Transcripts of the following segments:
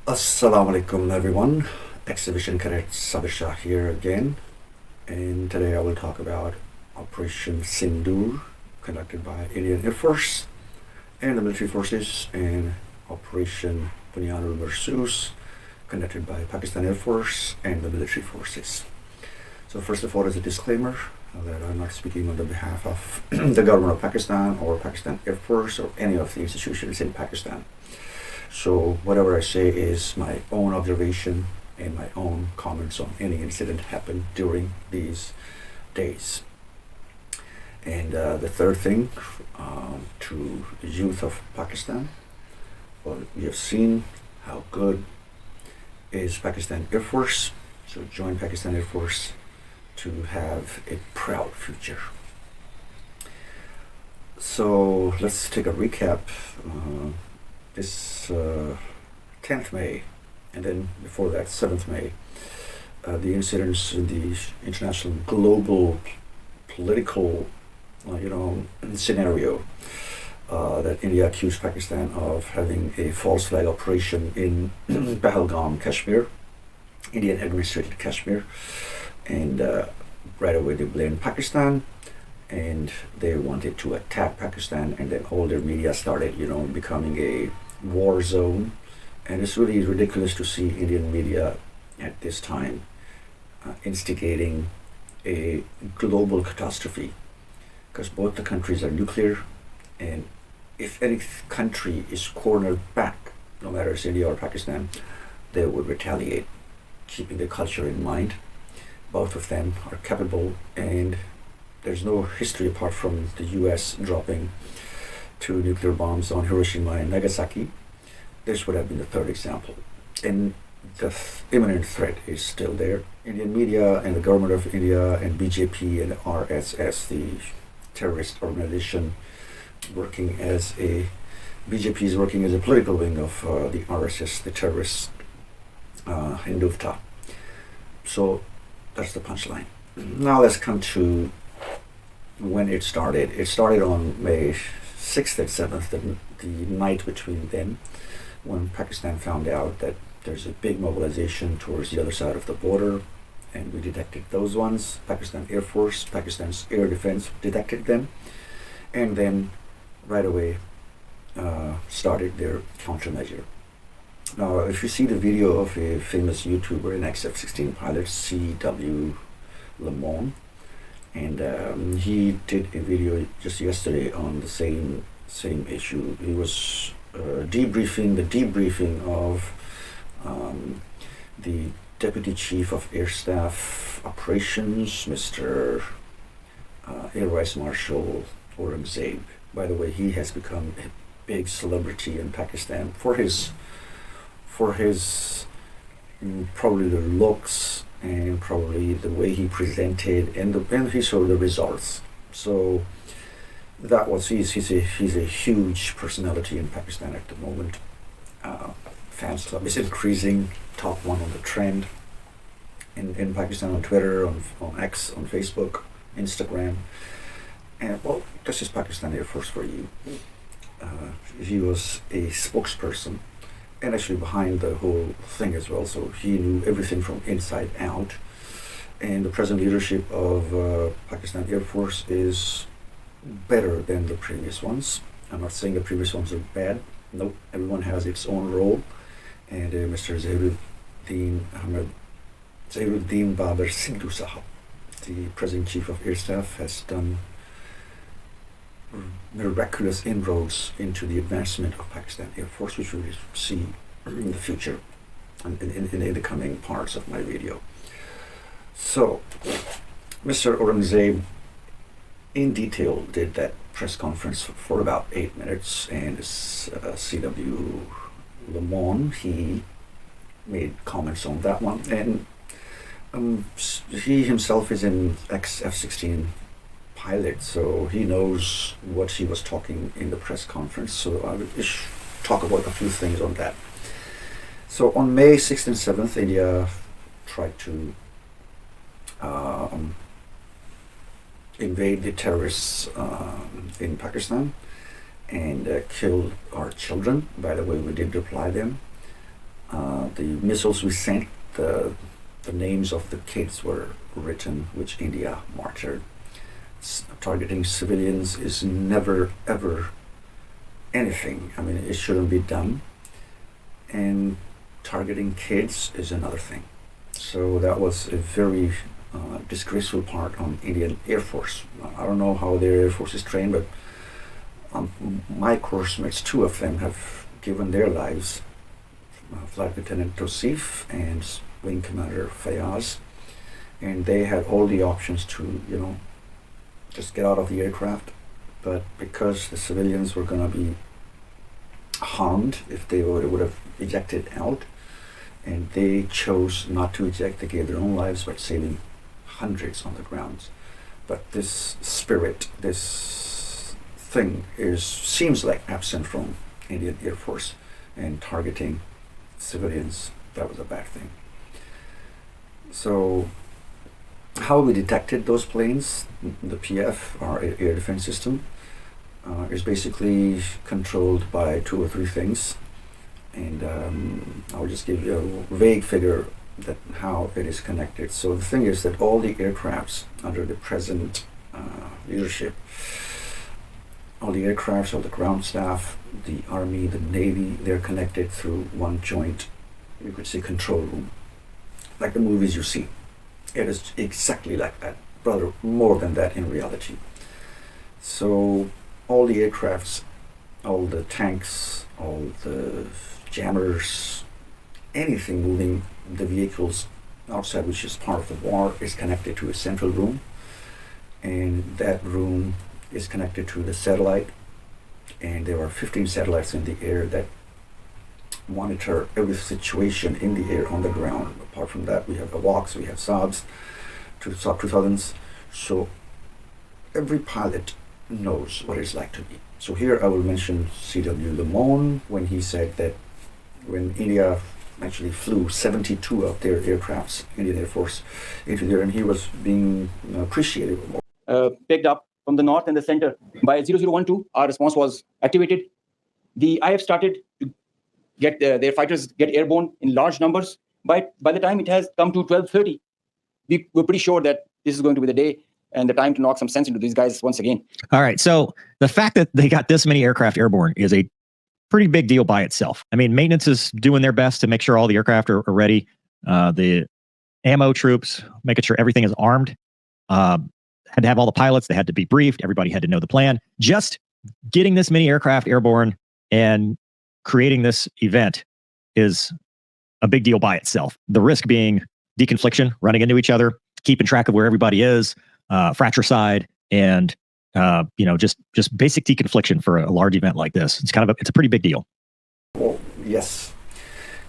Assalamu alaikum everyone, Exhibition Cadet Sabir Shah here again, and today I will talk about Operation Sindoor conducted by Indian Air Force and the military forces, and Operation Bunyanul Marsus conducted by Pakistan Air Force and the military forces. So first of all, as a disclaimer, that I'm not speaking on the behalf of the government of Pakistan or Pakistan Air Force or any of the institutions in Pakistan. So whatever I say is my own observation and my own comments on any incident happened during these days. And the third thing, to the youth of Pakistan, well, we have seen how good is Pakistan Air Force. So join Pakistan Air Force to have a proud future. So let's take a recap. This 10th May, and then before that 7th May, the incidents in the international global political scenario that India accused Pakistan of having a false flag operation in Pahalgam, Kashmir, Indian administrated Kashmir, and right away they blamed Pakistan, and they wanted to attack Pakistan, and then all their media started becoming a war zone. And it's really ridiculous to see Indian media at this time instigating a global catastrophe, because both the countries are nuclear, and if any country is cornered back, no matter it's India or Pakistan, they would retaliate, keeping the culture in mind. Both of them are capable, and there's no history apart from the US dropping 2 nuclear bombs on Hiroshima and Nagasaki. This would have been the third example. And the imminent threat is still there. Indian media and the government of India and BJP and RSS, the terrorist organization, BJP is working as a political wing of the RSS, the terrorists, Hindutva. So that's the punchline. Now let's come to when it started. It started on May 6th and 7th, the night between them, when Pakistan found out that there's a big mobilization towards the other side of the border, and we detected those ones. Pakistan Air Force, Pakistan's air defense detected them, and then right away started their countermeasure. Now, if you see the video of a famous YouTuber, an XF-16 pilot, CW Lemon, and he did a video just yesterday on the same issue. He was debriefing of the Deputy Chief of Air Staff Operations, Mr. Air Vice Marshal Aurangzeb. By the way, he has become a big celebrity in Pakistan for his probably the looks and probably the way he presented and he showed the results. So that was he's a huge personality in Pakistan at the moment. Fans club is increasing, top one on the trend in Pakistan, on Twitter, on X, on Facebook, Instagram. And well, this is Pakistan Air Force for you. He was a spokesperson and actually behind the whole thing as well, so he knew everything from inside out. And the present leadership of Pakistan Air Force is better than the previous ones. I'm not saying the previous ones are bad. Nope, everyone has its own role. And Mr. Zairuddin Babar Sidhu Sahab, the President Chief of Air Staff, has done miraculous inroads into the advancement of Pakistan Air Force, which we will see in the future in the coming parts of my video. So, Mr. Aurangzeb in detail did that press conference for about 8 minutes, and CW Lemon, he made comments on that one, and he himself is an ex-F-16 pilot, so he knows what he was talking in the press conference. So I will talk about a few things on that. So on May 6th and 7th, India tried to invade the terrorists in Pakistan and killed our children. By the way, we did reply them. The missiles we sent, the names of the kids were written, which India martyred. Targeting civilians is never ever anything. I mean, it shouldn't be done. And targeting kids is another thing. So that was a very disgraceful part on Indian Air Force. I don't know how their Air Force is trained, but my course mates, two of them have given their lives. Flight Lieutenant Tosif and Wing Commander Fayaz, and they had all the options to, just get out of the aircraft, but because the civilians were going to be harmed if they would have ejected out, and they chose not to eject. They gave their own lives by saving hundreds on the ground. But this spirit, this thing seems like absent from Indian Air Force, and targeting civilians, that was a bad thing. So how we detected those planes, the PF, our air defense system, is basically controlled by two or three things. And I'll just give you a vague figure that how it is connected. So the thing is that all the aircrafts under the present leadership, all the aircrafts, all the ground staff, the Army, the Navy, they're connected through one joint, you could say, control room. Like the movies you see. It is exactly like that, rather more than that in reality. So all the aircrafts, all the tanks, all the jammers, anything moving the vehicles outside, which is part of the war, is connected to a central room. And that room is connected to the satellite. And there are 15 satellites in the air that monitor every situation in the air, on the ground. Apart from that, we have AWACS, we have SABs, SAB 2000s. So every pilot knows what it's like to be. So here I will mention C.W. Limon when he said that when India actually flew 72 of their aircrafts, Indian Air Force, into there, and he was being appreciated. Picked up from the north and the center by 0012, our response was activated. The IF started to get their fighters get airborne in large numbers. By the time it has come to 12:30, we were pretty sure that this is going to be the day and the time to knock some sense into these guys once again. All right. So the fact that they got this many aircraft airborne is a pretty big deal by itself. I mean, maintenance is doing their best to make sure all the aircraft are ready. The ammo troops, making sure everything is armed. Had to have all the pilots. They had to be briefed. Everybody had to know the plan. Just getting this many aircraft airborne and creating this event is a big deal by itself. The risk being deconfliction, running into each other, keeping track of where everybody is, fratricide, and just basic deconfliction for a large event like this. It's it's a pretty big deal. Well, yes,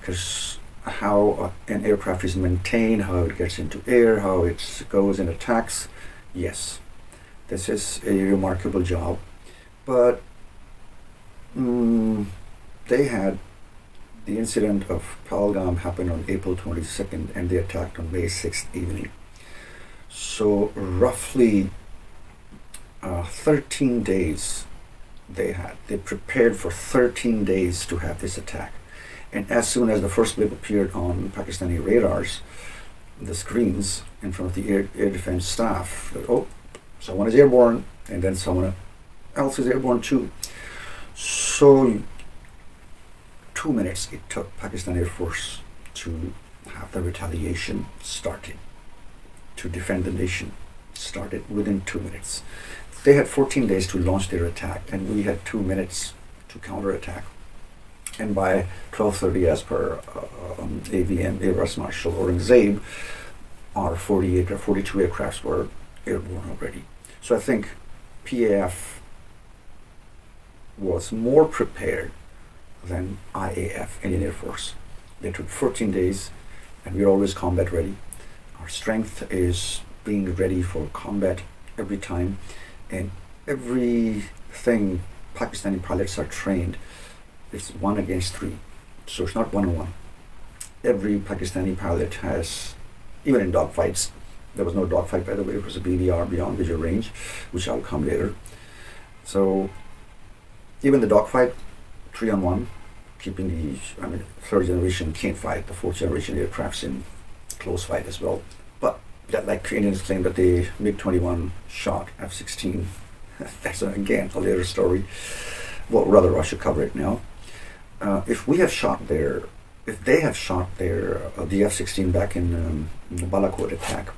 because how an aircraft is maintained, how it gets into air, how it goes and attacks. Yes, this is a remarkable job, but they had the incident of Pahalgam happened on April 22nd, and they attacked on May 6th evening. So roughly 13 days they prepared for 13 days to have this attack. And as soon as the first blip appeared on Pakistani radars, the screens in front of the air defense staff, that, oh, someone is airborne, and then someone else is airborne too. So 2 minutes it took Pakistan Air Force to have the retaliation started, to defend the nation started within 2 minutes. They had 14 days to launch their attack, and we had 2 minutes to counterattack. And by 12:30, as per AVM, Air Vice Marshal Aurangzeb, our 48 or 42 aircrafts were airborne already. So I think PAF was more prepared than IAF, Indian Air Force. They took 14 days, and we're always combat ready. Our strength is being ready for combat every time, and everything Pakistani pilots are trained, it's 1 against 3. So it's not 1-on-1. Every Pakistani pilot has, even in dogfights, there was no dogfight, by the way, it was a BVR, beyond visual range, which I'll come later. So even the dogfight, 3-on-1, keeping third generation can't fight, the fourth generation aircrafts in close fight as well. But that, like Indians claim that the MiG-21 shot F-16, that's again a later story. Well, rather I should cover it now. If they have shot their the F-16 back in the Balakot attack,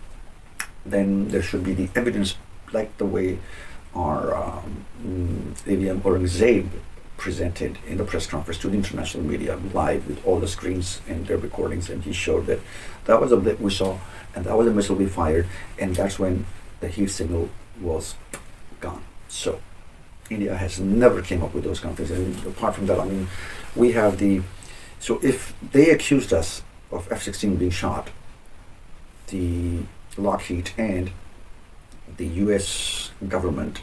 then there should be the evidence, like the way our AVM Aurangzeb presented in the press conference to the international media live with all the screens and their recordings, and he showed that that was a blip we saw, and that was a missile we fired, and that's when the heat signal was gone. So India has never came up with those kind of things. And apart from that, we have so if they accused us of F-16 being shot, the Lockheed and the US government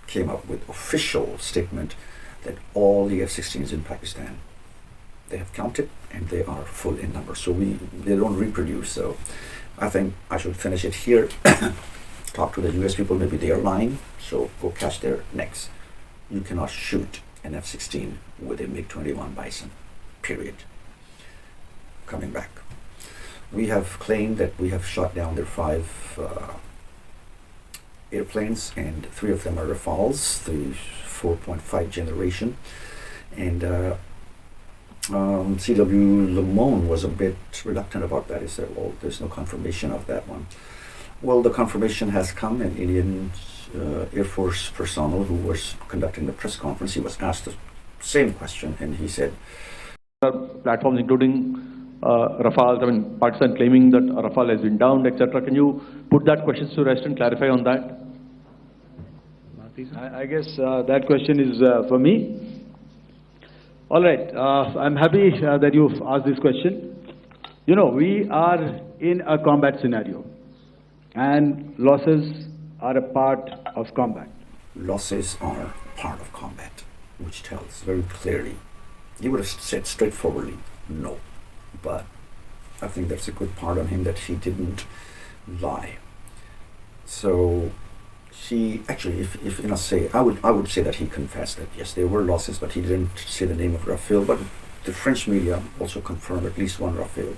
came up with official statement that all the F-16s in Pakistan, they have counted and they are full in number. So they don't reproduce. So I think I should finish it here. Talk to the US people, maybe they are lying, so go catch their necks. You cannot shoot an F-16 with a MiG-21 Bison, period. Coming back. We have claimed that we have shot down their 5 airplanes, and 3 of them are Rafales, the 4.5 generation. And CW Lemon was a bit reluctant about that. He said, well, there's no confirmation of that one. Well, the confirmation has come, and Indian Air Force personnel who was conducting the press conference, he was asked the same question, and he said, platforms including Rafale, Pakistan claiming that Rafale has been downed, etc. Can you put that question to rest and clarify on that? I guess that question is for me. All right, I'm happy that you've asked this question. You know, we are in a combat scenario, and losses are a part of combat. Losses are part of combat, which tells very clearly. He would have said straightforwardly, no. But I think that's a good part on him that he didn't lie. So he actually, if you know, say, I would say that he confessed that yes, there were losses, but he didn't say the name of Rafale. But the French media also confirmed at least one Rafale,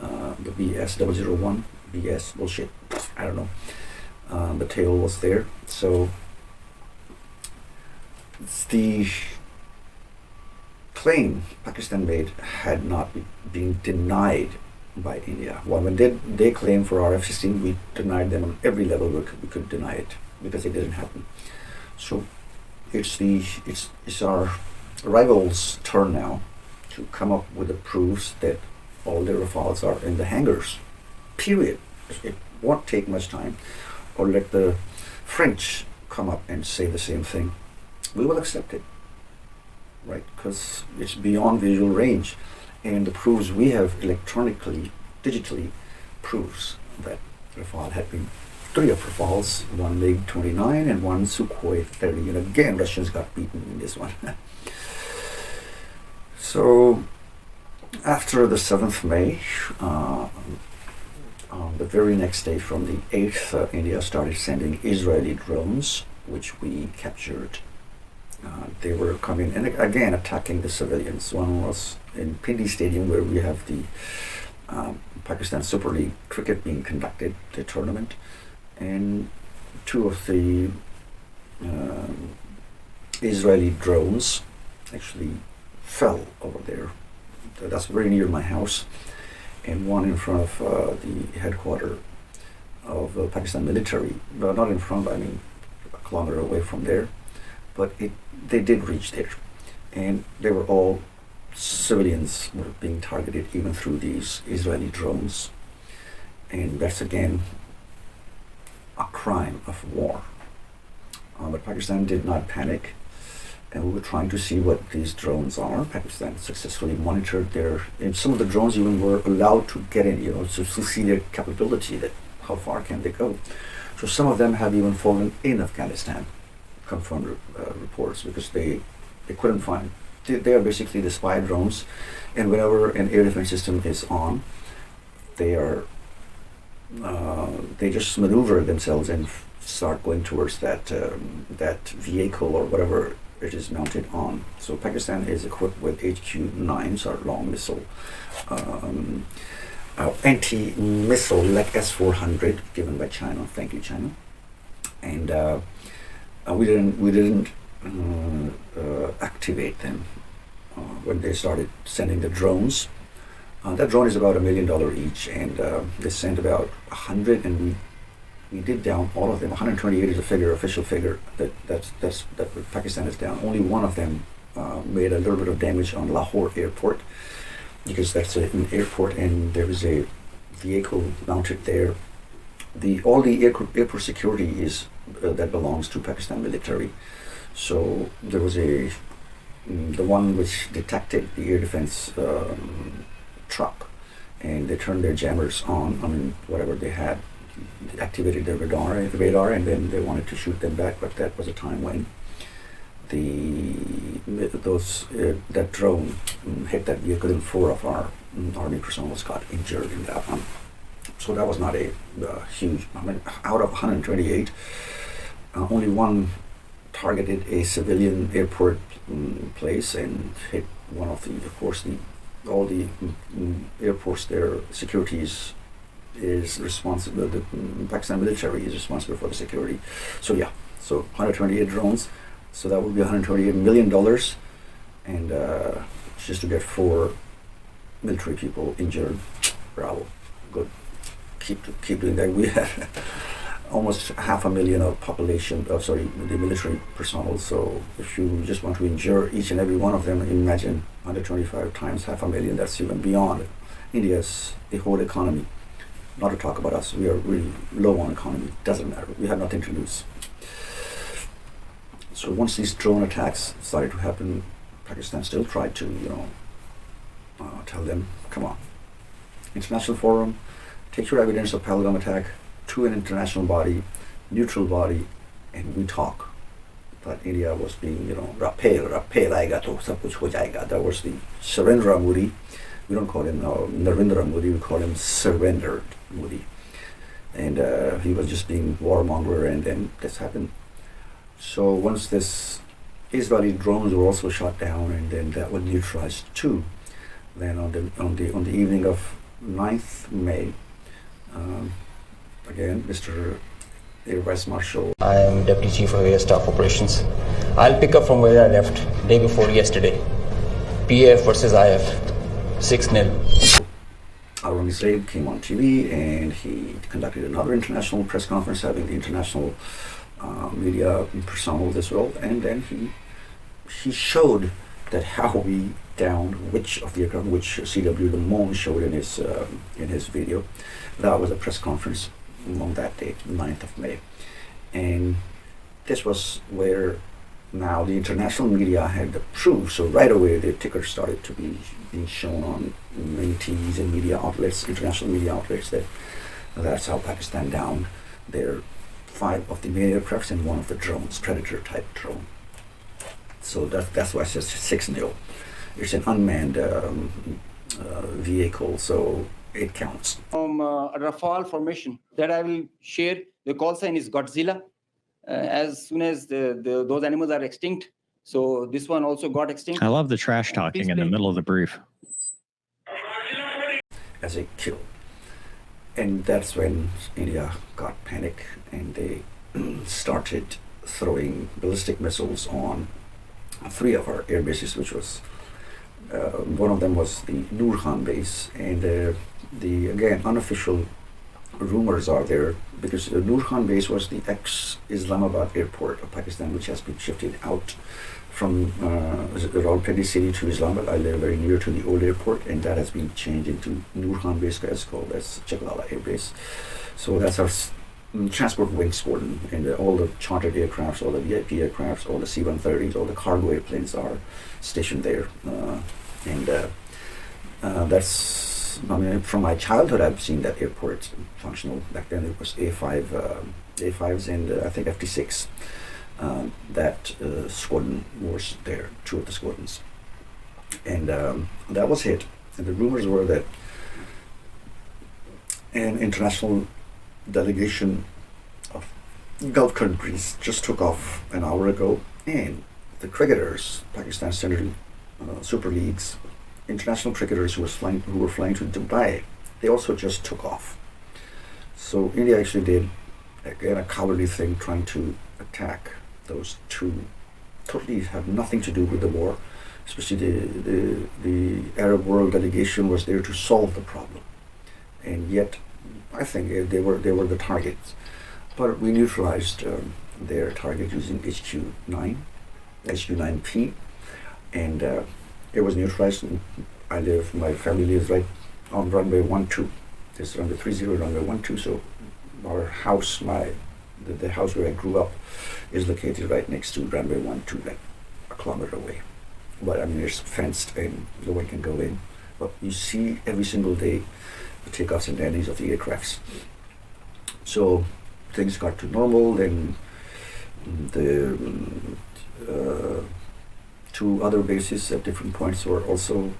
the BS 001, BS bullshit. I don't know. The tail was there. So the claim Pakistan made had not been denied by India. Well, when they claimed for our F-16, we denied them on every level we could deny it because it didn't happen. So it's our rivals' turn now to come up with the proofs that all the Rafales are in the hangars. Period. It won't take much time. Or let the French come up and say the same thing. We will accept it. Right, because it's beyond visual range, and the proofs we have electronically, digitally, proves that Rafale had been 3 of Rafales, 1 MiG-29 and 1 Sukhoi 30, and again Russians got beaten in this one. So after the 7th May, on the very next day from the 8th, India started sending Israeli drones, which we captured. They were coming and again attacking the civilians. One was in Pindi Stadium, where we have the Pakistan Super League cricket being conducted, the tournament, and 2 of the Israeli drones actually fell over there. That's very near my house, and one in front of the headquarters of Pakistan military. Well, not in front, a kilometer away from there. But they did reach there, and they were all civilians were being targeted even through these Israeli drones, and that's again a crime of war. But Pakistan did not panic, and we were trying to see what these drones are. Pakistan successfully monitored and some of the drones even were allowed to get in, to see their capability, that how far can they go. So some of them have even fallen in Afghanistan. Confirmed reports, because they couldn't find. They are basically the spy drones, and whenever an air defense system is on, they just maneuver themselves and start going towards that vehicle or whatever it is mounted on. So Pakistan is equipped with HQ-9s, or long missile, anti-missile like S-400 given by China. Thank you, China. And we didn't activate them when they started sending the drones. That drone is about $1 million each, and they sent about 100, and we did down all of them. 128 is a figure, official figure that Pakistan is down. Only one of them made a little bit of damage on Lahore airport, because that's an airport, and there was a vehicle mounted there. All the airport security is that belongs to Pakistan military. So there was the one which detected the air defense truck, and they turned their jammers on. I mean, whatever they had, they activated their radar, and then they wanted to shoot them back. But that was a time when that drone hit that vehicle, and 4 of our army personnel got injured in that one. So that was not a huge. I mean, out of 128, only one targeted a civilian airport place and hit one of the. Of course, all the airports, their securities is responsible. The Pakistan military is responsible for the security. So yeah, so 128 drones. So that would be $128 million, and just to get 4 military people injured. Bravo, good. Keep doing that. We had almost 500,000 of population. The military personnel. So if you just want to injure each and every one of them, imagine 125 times 500,000. That's even beyond India's the whole economy. Not to talk about us. We are really low on economy. Doesn't matter. We have nothing to lose. So once these drone attacks started to happen, Pakistan still tried to, tell them, come on, international forum, take your evidence of Pahalgam attack to an international body, neutral body, and we talk. But India was being, rafale aayega to sab kuch ho jayega. That was the Surrender Modi. We don't call him Narendra Modi, we call him Surrendered Modi. And he was just being warmonger, and then this happened. So once this Israeli drones were also shot down, and then that was neutralized too. Then on the evening of 9th May, again, Mr. Air Vice Marshal. I am Deputy Chief of Air Staff Operations. I'll pick up from where I left day before yesterday. PAF versus IF, 6-0. Aurangzeb came on TV, and he conducted another international press conference, having the international media personnel as well, and then he showed that how we downed which of the aircraft, which CW the Mon showed in his video. That was a press conference on that date, 9th of May, and this was where now the international media had the proof. So right away the tickers started to be being shown on many TVs and media outlets, international media outlets, that's how Pakistan downed their 5 of the main aircrafts and 1 of the drones, Predator type drone. So that's why it says 6-0. It's an unmanned vehicle, so it counts. From a rafale formation that I will share. The call sign is Godzilla. As soon as those animals are extinct, so this one also got extinct. I love the trash talking in the middle of the brief. As a kill. And that's when India got panic, and they started throwing ballistic missiles on 3 of our air bases, which was one of them was the Nur Khan base, and the again unofficial rumors are there, because Nur Khan base was the ex-Islamabad airport of Pakistan, which has been shifted out from Rawalpindi city to Islamabad. I live very near to the old airport, and that has been changed into Nur Khan base, as called as Chaklala Air Base. So that's our transport wing squadron, and all the chartered aircrafts, all the VIP aircrafts, all the C-130s, all the cargo airplanes are stationed there. That's, I mean, from my childhood I've seen that airport functional. Back then it was A5s and I think FT6. That squadron was there, 2 of the squadrons, and that was hit. And the rumors were that an international delegation of Gulf countries just took off an hour ago, and the cricketers, Pakistan Standard Super Leagues, international cricketers who were flying to Dubai, they also just took off. So India actually did, again, a cowardly thing, trying to attack those two. Totally have nothing to do with the war. Especially the Arab world delegation was there to solve the problem, and yet I think they were the targets. But we neutralized their target using HQ-9P, and it was neutralized. My family lives right on runway 12. This runway 30, runway 12. So our house, the house where I grew up, is located right next to runway 12, like a kilometer away. But I mean, it's fenced and no one can go in. But you see every single day the takeoffs and landings of the aircrafts. So things got to normal. Then the two other bases at different points were also,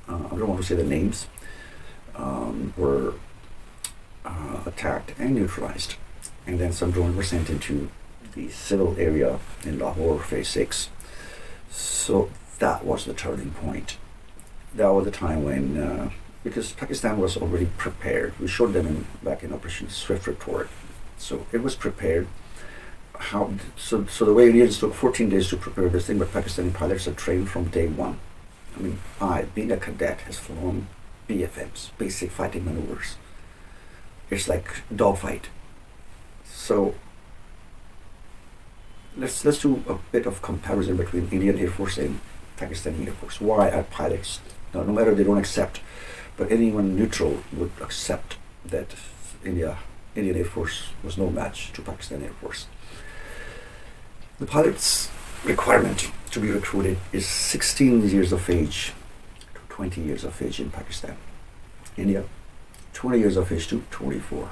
I don't want to say the names, were attacked and neutralized. And then some drones were sent into the civil area in Lahore, phase 6. So that was the turning point. That was the time when, because Pakistan was already prepared. We showed them back in Operation Swift Retort. So it was prepared. So the way Indians took 14 days to prepare this thing, but Pakistani pilots are trained from day one. I mean, being a cadet, has flown BFMs, basic fighting maneuvers. It's like dogfight. So let's do a bit of comparison between Indian Air Force and Pakistani Air Force. Why are pilots, no matter they don't accept, but anyone neutral would accept that Indian Air Force was no match to Pakistan Air Force. The pilot's requirement to be recruited is 16 years of age to 20 years of age in Pakistan. India, 20 years of age to 24.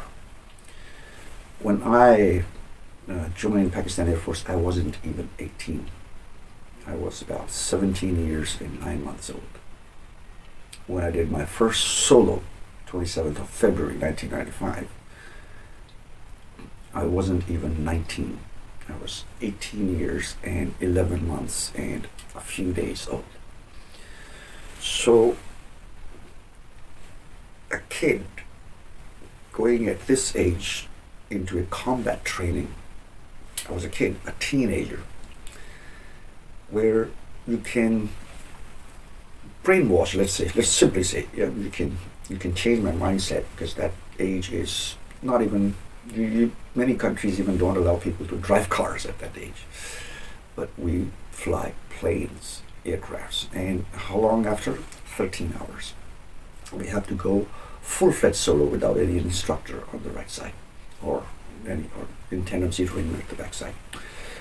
When I joined Pakistan Air Force, I wasn't even 18. I was about 17 years and 9 months old. When I did my first solo, 27th of February 1995, I wasn't even 19. I was 18 years and 11 months and a few days old. So a kid going at this age into a combat training, I was a kid, a teenager, where you can brainwash, let's simply say, yeah, you can change my mindset, because that age is not even, many countries even don't allow people to drive cars at that age. But we fly planes, aircrafts, and how long after? 13 hours. We have to go full-fledged solo without any instructor on the right side, or in tendency to at the back side.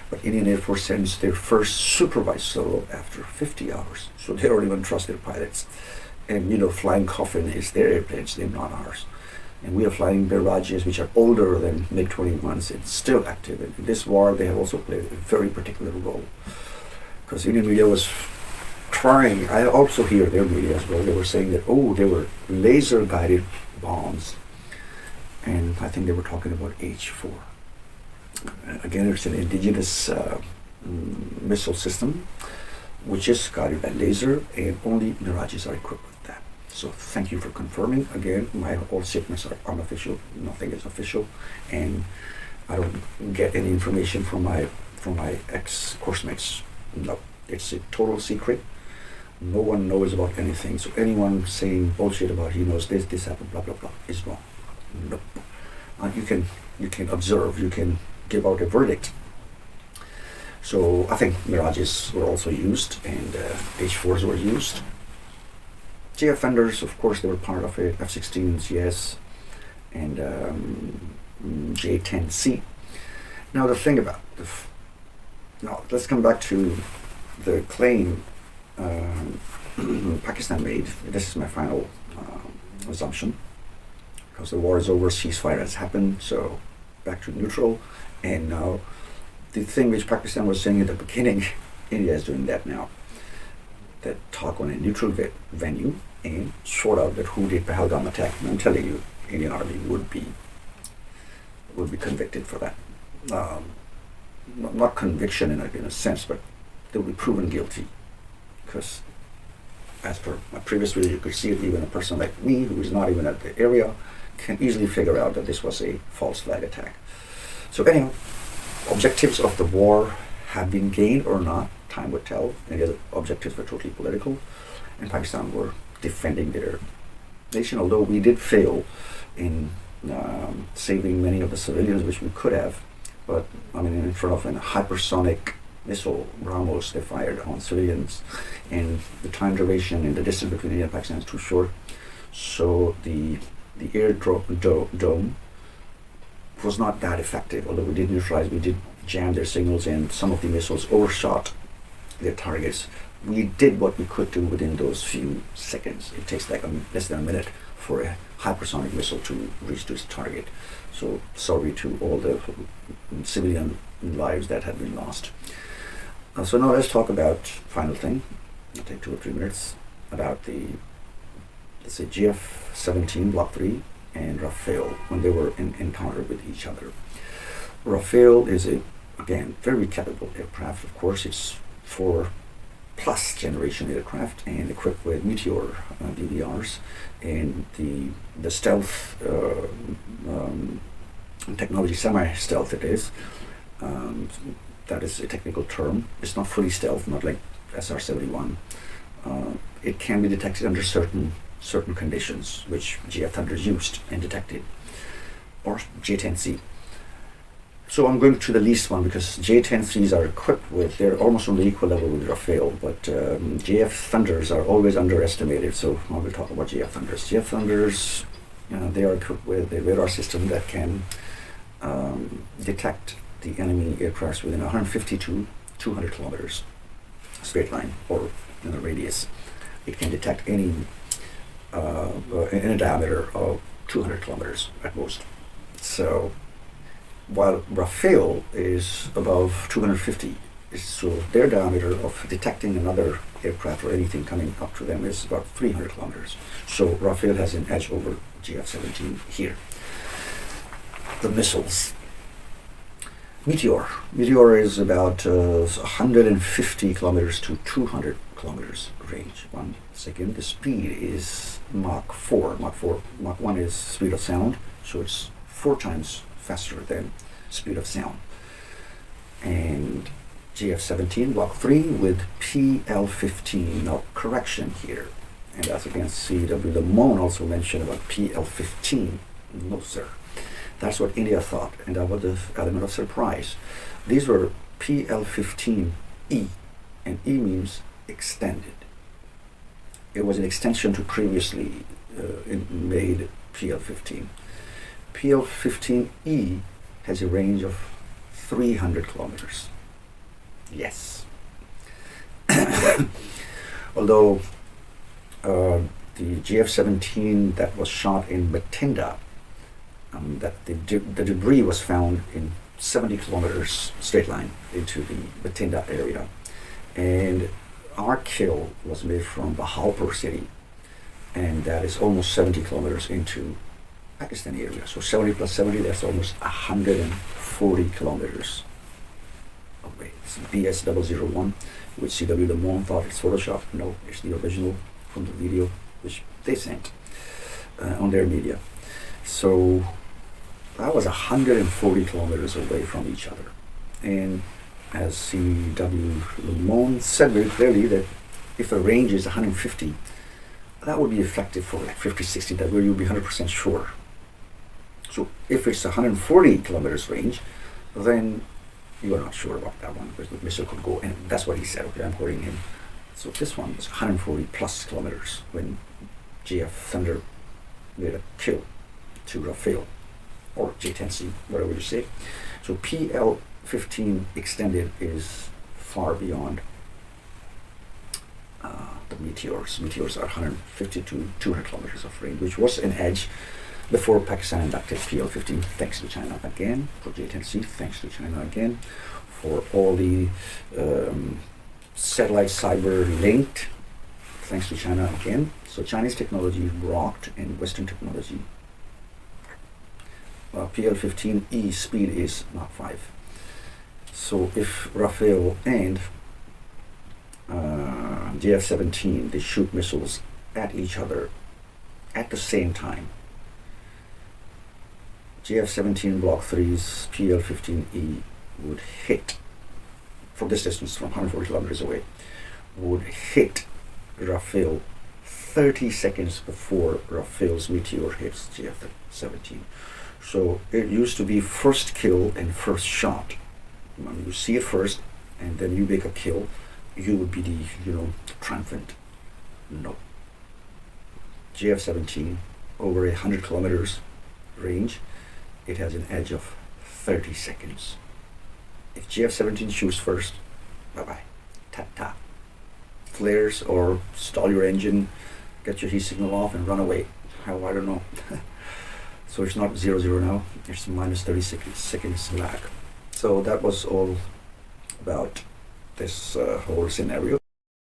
But Indian Air Force sends their first supervised solo after 50 hours. So they don't even trust their pilots. And flying Coffin is their airplanes, they're not ours. And we are flying Mirages, which are older than MiG-21s and still active. And in this war, they have also played a very particular role. Because Indian media was trying, I also hear their media as well, they were saying that, they were laser-guided bombs. And I think they were talking about H-4. Again, it's an indigenous missile system, which is guided by laser, and only Mirages are equipped with that. So thank you for confirming. Again, all statements are unofficial. Nothing is official, and I don't get any information from my ex-course mates. No, it's a total secret. No one knows about anything. So anyone saying bullshit about he knows this happened, blah blah blah, is wrong. Nope. You can observe. You can give out a verdict. So I think Mirages were also used, and H-4s were used. J Defenders, of course, they were part of it. F-16s, yes, and J-10C. Now the thing about now let's come back to the claim Pakistan made. This is my final assumption, because the war is over, ceasefire has happened, so back to neutral. And now the thing which Pakistan was saying at the beginning, India is doing that now. That talk on a neutral venue and sort out that who did Pahalgam attack. And I'm telling you, Indian Army would be convicted for that. Not conviction in a sense, but they will be proven guilty, because as per my previous video, you could see it, even a person like me who is not even at the area can easily figure out that this was a false flag attack. So anyhow, objectives of the war have been gained or not, time would tell. And the other objectives were totally political, and Pakistan were defending their nation, although we did fail in saving many of the civilians, which we could have. But I mean, in front of a hypersonic missile, BrahMos, they fired on civilians, and the time duration and the distance between India and Pakistan is too short. So the air dome was not that effective, although we did neutralize, we did jam their signals, and some of the missiles overshot their targets. We did what we could do within those few seconds. It takes like less than a minute for a hypersonic missile to reach to its target. So sorry to all the civilian lives that had been lost. So now let's talk about final thing. I'll take 2 or 3 minutes about the, let's say, GF-17 Block 3 and Rafale when they were in encounter with each other. Rafale is again, very capable aircraft. Of course, it's 4+ generation aircraft and equipped with Meteor BBRs, and the stealth technology, semi-stealth it is. That is a technical term. It's not fully stealth, not like SR-71. It can be detected under certain conditions, which GF Thunder used and detected, or J-10C. So I'm going to the least one, because J-10Cs are equipped with, they're almost on the equal level with Rafale, but GF Thunders are always underestimated. So I will talk about GF Thunders. GF Thunders, they are equipped with a radar system that can detect the enemy aircraft within 150 to 200 kilometers straight line, or in a radius. It can detect any in a diameter of 200 kilometers at most. So while Rafale is above 250, so their diameter of detecting another aircraft or anything coming up to them is about 300 kilometers. So Rafale has an edge over GF-17 here. The missiles. Meteor is about 150 kilometers to 200 kilometers range. 1 second. The speed is Mach 4. Mach 1 is speed of sound, so it's 4 times faster than speed of sound. And GF-17 Block 3 with PL-15. Now, correction here. And as again, CW Lamont also mentioned about PL-15. No, sir. That's what India thought, and that was the element of surprise. These were PL-15E, and E means extended. It was an extension to previously made PL-15. PL-15E has a range of 300 kilometers. Yes. Although the GF-17 that was shot in Bathinda, that the debris was found in 70 kilometers straight line into the Bathinda area, and our kill was made from Bahawalpur city, and that is almost 70 kilometers into Pakistan area. So 70 plus 70, that's almost 140 kilometers away. It's BS001, which CW Lamont thought it's Photoshop. No, it's the original from the video which they sent on their media. So that was 140 kilometers away from each other. And as CW Lamont said very clearly, that if the range is 150, that would be effective for like 50, 60, that where you'll be 100% sure. So if it's 140 kilometers range, then you are not sure about that one, because the missile could go, and that's what he said. Okay, I'm quoting him. So this one was 140 plus kilometers when GF Thunder made a kill to Rafale, or J-10C, whatever you say. So PL-15 extended is far beyond the Meteors. Meteors are 150 to 200 kilometers of range, which was an edge before Pakistan inducted PL-15, thanks to China again. For J-10C, thanks to China again. For all the satellite cyber linked, thanks to China again. So Chinese technology rocked, and Western technology. PL-15E speed is Mach 5. So if Rafale and JF-17, they shoot missiles at each other at the same time. JF-17 Block 3's PL-15E would hit, from this distance, from 140 kilometers away, would hit Rafale 30 seconds before Rafale's Meteor hits JF-17. So it used to be first kill and first shot. When you see it first and then you make a kill, you would be the, triumphant. No. JF-17, over 100 kilometers range, it has an edge of 30 seconds. If JF-17 shoots first, bye-bye. Ta-ta. Flares or stall your engine, get your heat signal off and run away. How, I don't know. So it's not 0-0 now, it's minus 30 seconds lag. So that was all about this whole scenario.